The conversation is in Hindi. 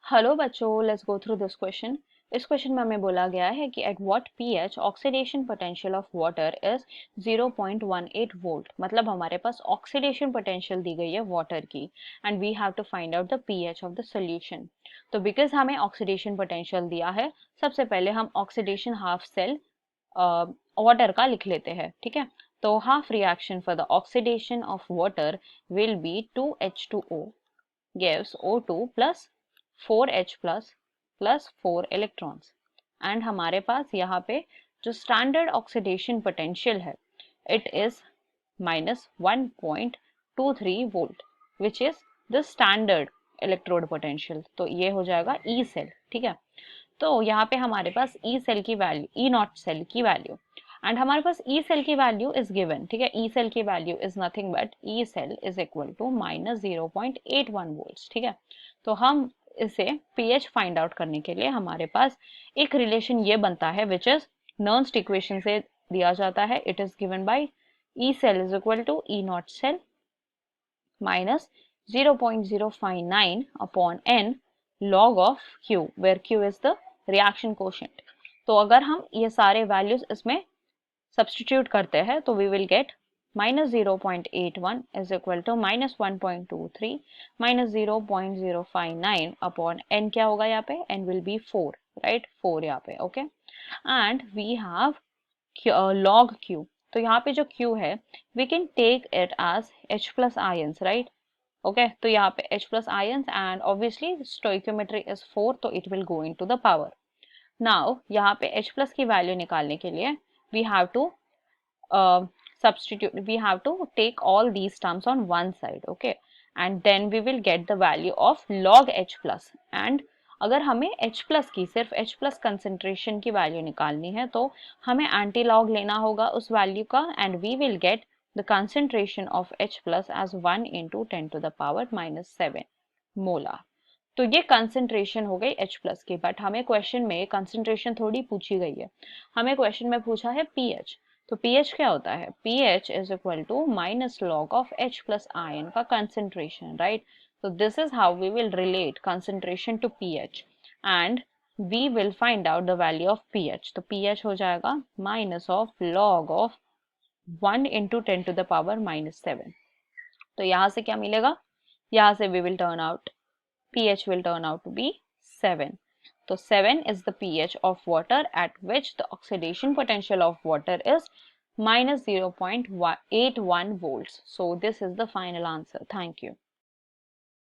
हेलो बच्चों, let's go through this question. इस क्वेश्चन में हमें बोला गया है कि at what pH oxidation potential of water is 0.18 volt. मतलब हमारे पास ऑक्सीडेशन पोटेंशियल दी गई है वाटर की and we have to find out the pH of the solution. तो बिकॉज हमें ऑक्सीडेशन पोटेंशियल दिया है, सबसे पहले हम ऑक्सीडेशन हाफ सेल वाटर का लिख लेते हैं, ठीक है। तो half reaction for the oxidation of water will be 2H2O gives O2 plus 4H plus 4 electrons. And हमारे पास यहाँ पे जो स्टैंडर्ड ऑक्सीडेशन पोटेंशियल है it is -1.23 volt which is the standard electrode potential. तो ये हो जाएगा ई सेल, ठीक है। तो यहाँ पे हमारे पास ई सेल की वैल्यू, ई नॉट सेल की वैल्यू, एंड हमारे पास ई सेल की वैल्यू इज गिवन, ठीक है। ई सेल की value is nothing but E cell is equal to -0.81 volts, ठीक है। तो हम इसे पीएच फाइंड आउट करने के लिए हमारे पास एक रिलेशन ये बनता है विच इज नर्न्स्ट इक्वेशन से दिया जाता है। It is given by E cell is equal to E not cell minus 0.059 upon n log of Q, where Q is the reaction quotient. तो अगर हम ये सारे वैल्यूज इसमें सब्सटीट्यूट करते हैं तो we will get -0.81 is equal to -1.23 -0.059 upon n क्या होगा यहाँ पे, n will be 4, right, 4 यहाँ पे, okay, and we have log Q। तो यहाँ पे जो Q है we can take it as H plus ions, right, okay। तो यहाँ पे H plus ions and obviously stoichiometry is 4, तो it will go into the power। now यहाँ पे H plus की वैल्यू निकालने के लिए we have to substitute, we have to take all these terms on one side, okay, and then we will get the value of log H plus। and अगर हमें H plus की, सिर्फ H plus concentration की वैल्यू निकालनी है तो हमें एंटी लॉग लेना होगा उस वैल्यू का, and we will get the concentration of H plus as 1 into 10 to the power -7 molar. तो ये कंसेंट्रेशन हो गई H प्लस की, बट हमें क्वेश्चन में कंसेंट्रेशन थोड़ी पूछी गई है, हमें क्वेश्चन में पूछा है पीएच। तो पीएच क्या होता है, pH is equal to minus log of H plus ion का concentration, right. so this is how we will relate concentration to pH and we will find out the value of pH। तो pH हो जाएगा minus of log of 1 into 10 to the power -7। तो यहाँ से क्या मिलेगा, यहाँ से we will turn out pH will turn out to be 7। So 7 is the pH of water at which the oxidation potential of water is -0.81 volts। So this is the final answer. Thank you.